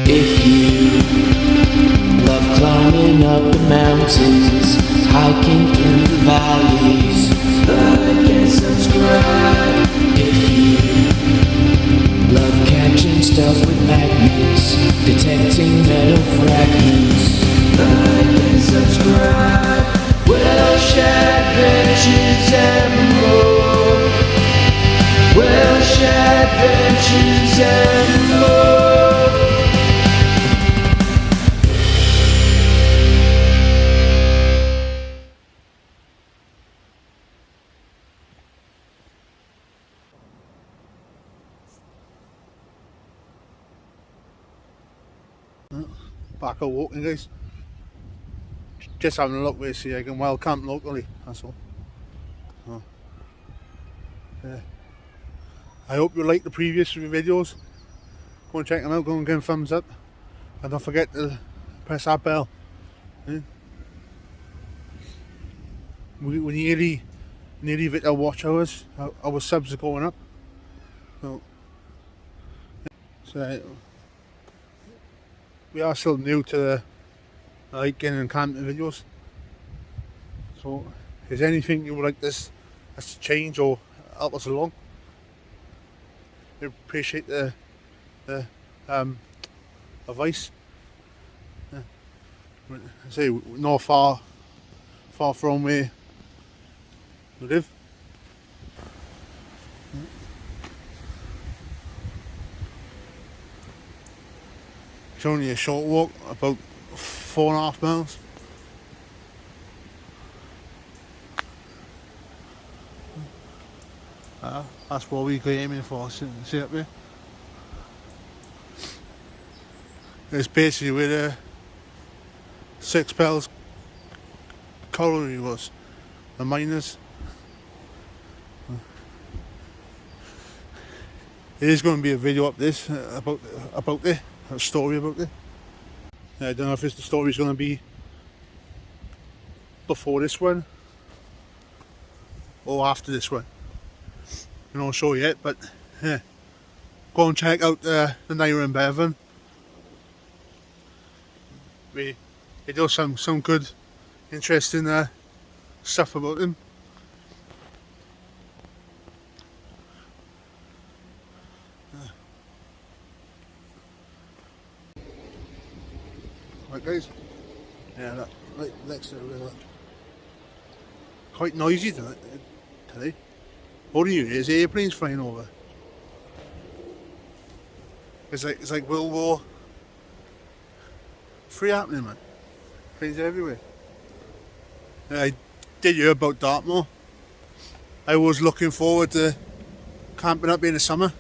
If you love climbing up the mountains, hiking through the valleys, like and subscribe. If you love catching stuff with magnets, detecting metal fragments, like and subscribe. Welsh Adventures and more. Welsh Adventures and more. Back out walking, guys. Just having a look where see I can wild camp locally, that's all. Yeah. I hope you like the previous videos. Go and check them out, go and give them thumbs up. And don't forget to press that bell. Yeah. We nearly hit our watch hours. Our subs are going up. So we are still new to the hiking and camping videos. So is there anything you would like us to change or help us along? We appreciate the advice. Yeah. I say we're not far from where we live. It's only a short walk, about 4.5 miles. That's what we're aiming for, see up there? It's basically where the Six Bells colliery was, the miners. There is going to be a video up this, about this, a story about it. I don't know if the story's going to be before this one or after this one. I'm not sure yet, but yeah. Go and check out the Naira and Bevan. They do some good, interesting stuff about them. Right guys, yeah, look, right next to the river. Quite noisy today. All you hear is airplanes flying over. It's like World War III happening, man. Planes everywhere. I did hear about Dartmoor. I was looking forward to camping up in the summer.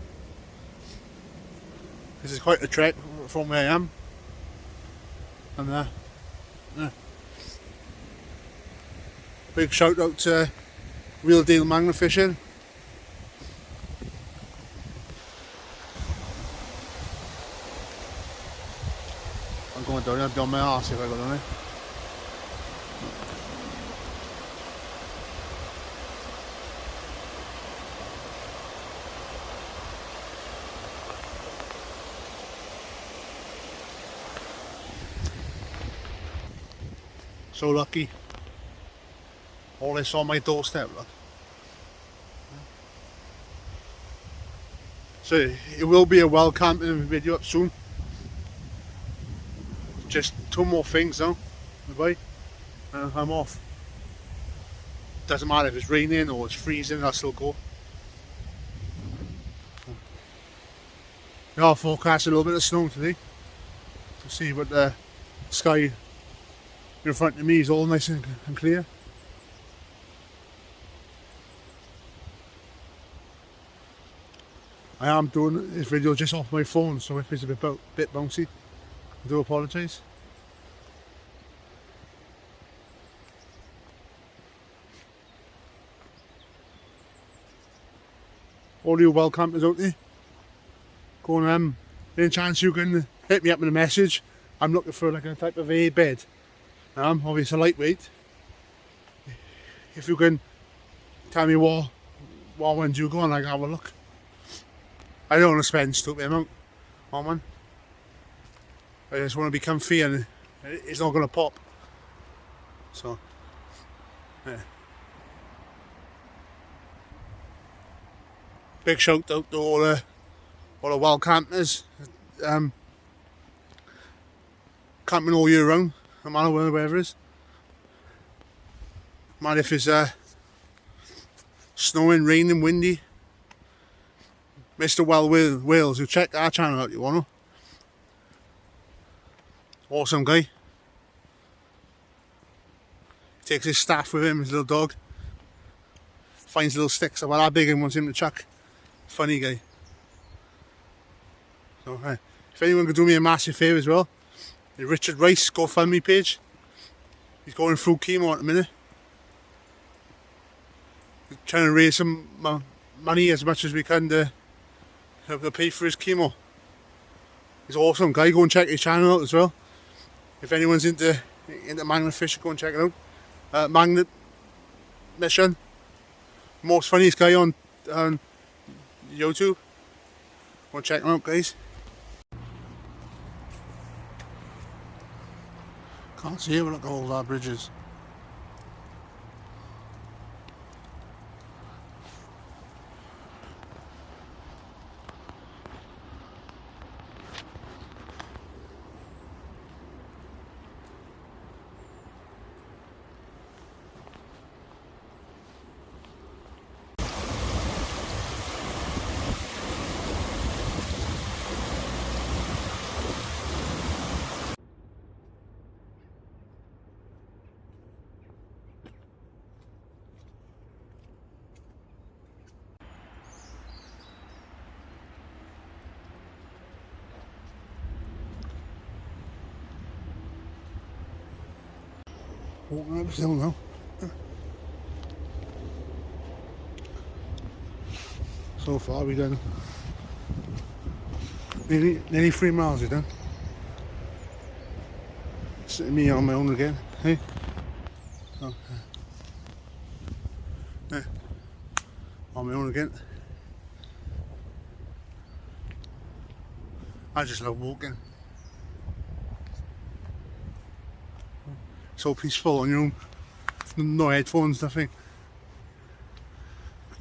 This is quite a trek from where I am. And yeah. Big shout out to Real Deal Magna Fishing. I'm going down there, down my arse if I go down there. So lucky. All this on my doorstep, look. So it will be a wild camping video up soon. Just 2 more things now. Bye. I'm off. Doesn't matter if it's raining or it's freezing, I'll still go. We are forecast a little bit of snow today. To see what the sky in front of me is all nice and clear. I am doing this video just off my phone, so if it's a bit bouncy, I do apologise. All you wild campers out there, go on, any chance you can hit me up with a message. I'm looking for like a type of a bed. Obviously lightweight. If you can tell me what ones you go on, I can have a look. I don't want to spend stupid amount on one. I just want to be comfy and it's not going to pop. So, yeah. Big shout out to all the wild campers. Camping all year round, no matter where the weather is. No matter if it's snowing, raining, windy. Mr. Well Wales, who check our channel out, you want to. Awesome guy. He takes his staff with him, his little dog. Finds little sticks about that big and wants him to chuck. Funny guy. So, if anyone could do me a massive favour as well, the Richard Rice GoFundMe page. He's going through chemo at the minute. We're trying to raise some money as much as we can to pay for his chemo. He's an awesome guy. Go and check his channel out as well. If anyone's into magnet fishing, go and check it out. Magnet Mission. Most funniest guy on YouTube. Go and check him out, guys. Can't see it, but look at all our bridges. Walking up the hill now. So far we've done nearly 3 miles we've done. Sitting me on my own again, hey? Oh, yeah. On my own again. I just love walking. So peaceful on your own, no headphones, nothing.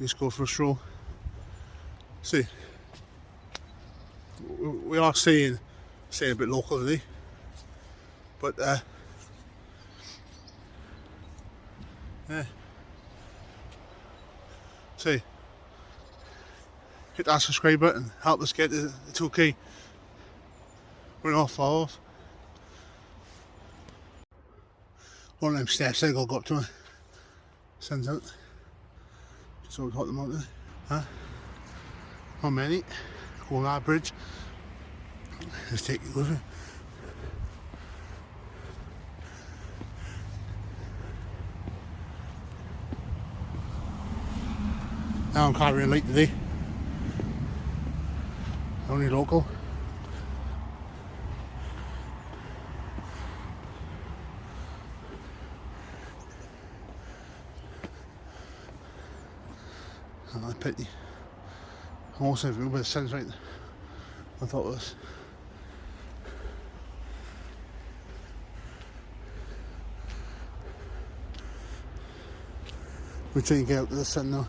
Just go for a stroll. See, we are staying a bit local today, but yeah. See, hit that subscribe button, help us get to 2K. We're not far off. One of them steps I got up to my sun's out. Just over top of the mountain. Huh? Not many. Go on that bridge. Just take you with it. Now I'm carrying late today. Only local. I pity. I'm also a little bit of sun's right. I thought it was. We're trying to get out to the sun now.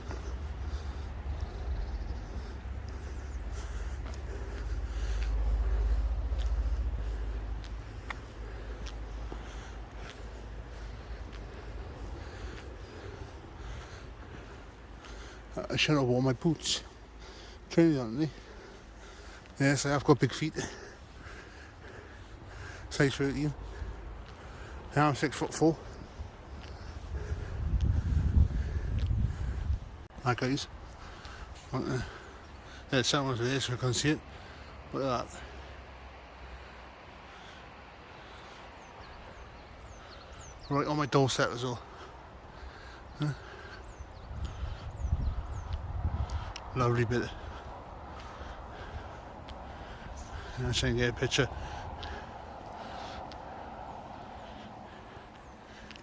I should have worn my boots. Training on me. Yes, I have got big feet. Size 13. I'm 6'4". Hi guys. Yeah, someone's there so I can see it. Look at that. Right on my doorstep as well. Huh? Lovely bit. I'll try and get a picture.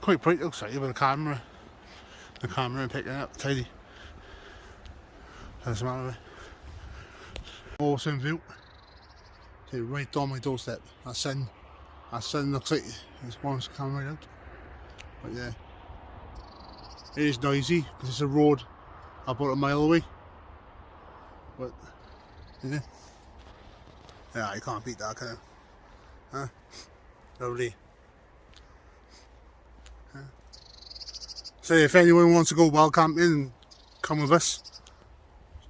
Quite bright outside with the camera and picking it up tidy. Doesn't matter. Awesome view. They're right on my doorstep. Our sun looks like it's wants to come right out. But yeah, it is noisy because it's a road about a mile away. But yeah, you can't beat that, can you? Huh? Lovely. Huh? So if anyone wants to go wild camping and come with us,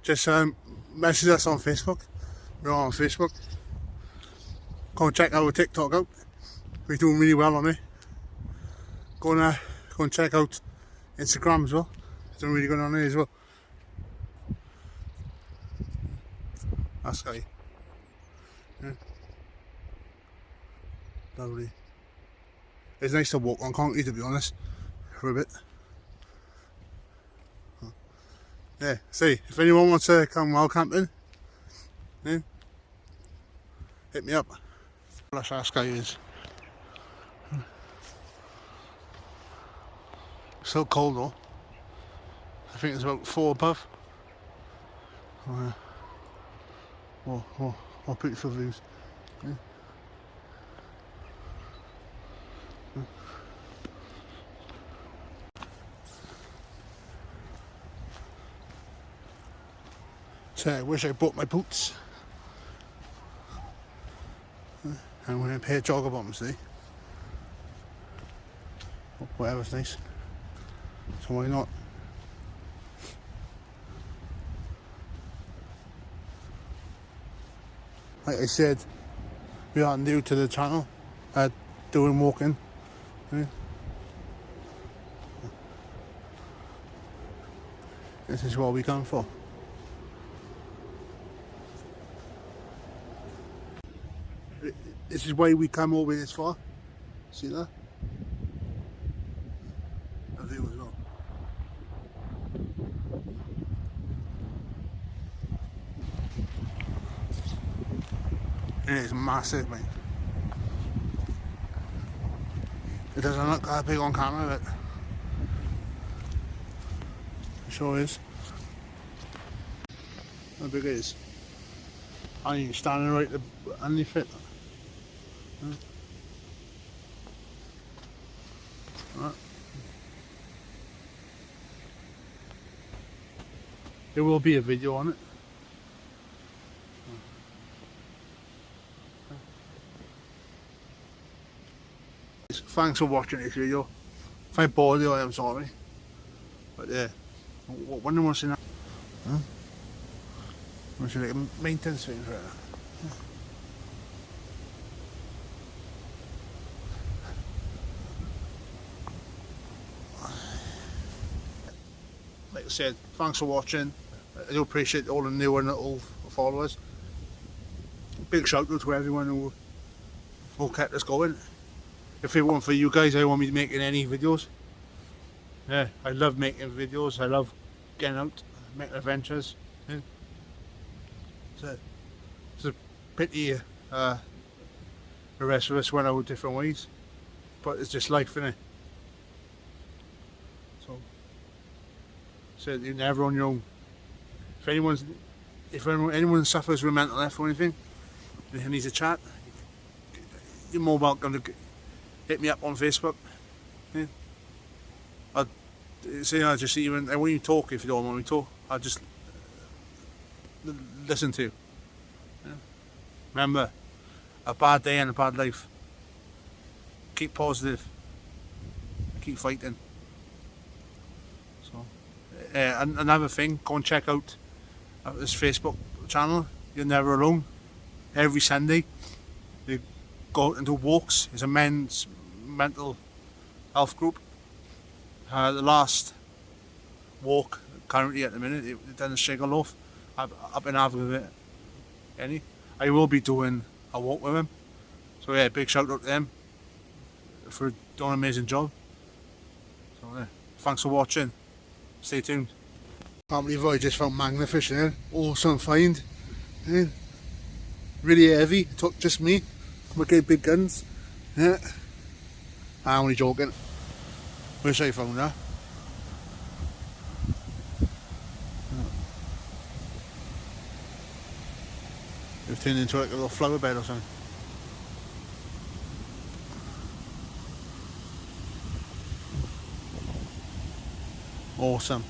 just message us on Facebook. We're on Facebook. Go and check our TikTok out. We're doing really well on it. Go and check out Instagram as well. It's doing really good on there as well. That's guy. Yeah. Lovely. It's nice to walk on concrete, to be honest, for a bit. Yeah, see, if anyone wants to come wild camping, yeah, hit me up. That's how sky is. Still cold though. I think it's about 4 above. What beautiful views. Yeah. So I wish I bought my boots. I'm wearing a pair of jogger bottoms today. Whatever's nice. So why not? Like I said, we are new to the channel, doing walking. Yeah. This is what we come for. This is why we come all the way this far. See that? A view as well. It is massive, mate. It doesn't look that big on camera, but it sure is. How big it is. And you're standing right underneath it. Right. There will be a video on it. Thanks for watching this video. If I bored you, I'm sorry. But yeah, when was in that? Huh? I should like a maintenance thing for it. Like I said, thanks for watching. I do appreciate all the new and little followers. Big shout out to everyone who kept us going. If it weren't for you guys, I won't be making any videos. Yeah, I love making videos. I love getting out, making adventures. Yeah. It's a pity the rest of us went out different ways, but it's just life, innit? So you're never on your own. If anyone suffers with mental health or anything, and needs a chat, you're more welcome to hit me up on Facebook. Yeah. I just even when you talk, if you don't want me to talk, I'll just listen to you. Yeah. Remember, a bad day and a bad life. Keep positive. Keep fighting. So, another thing, go and check out this Facebook channel. You're Never Alone. Every Sunday, they go out and do walks. It's a men's mental health group. The last walk currently at the minute, they've done a Sugarloaf up in Abergavenny. I will be doing a walk with them. So yeah, big shout out to them for doing an amazing job. So yeah, thanks for watching. Stay tuned. Can't believe I just found Magnafish there. Awesome find. Yeah. Really heavy. It took just me. Okay, big guns. Yeah. I'm only joking. Wish I found that. turned into like a little flower bed or something. Awesome.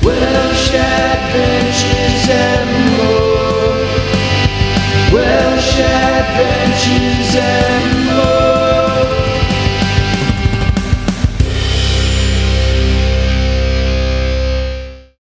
Welsh adventures and more. Welsh adventures and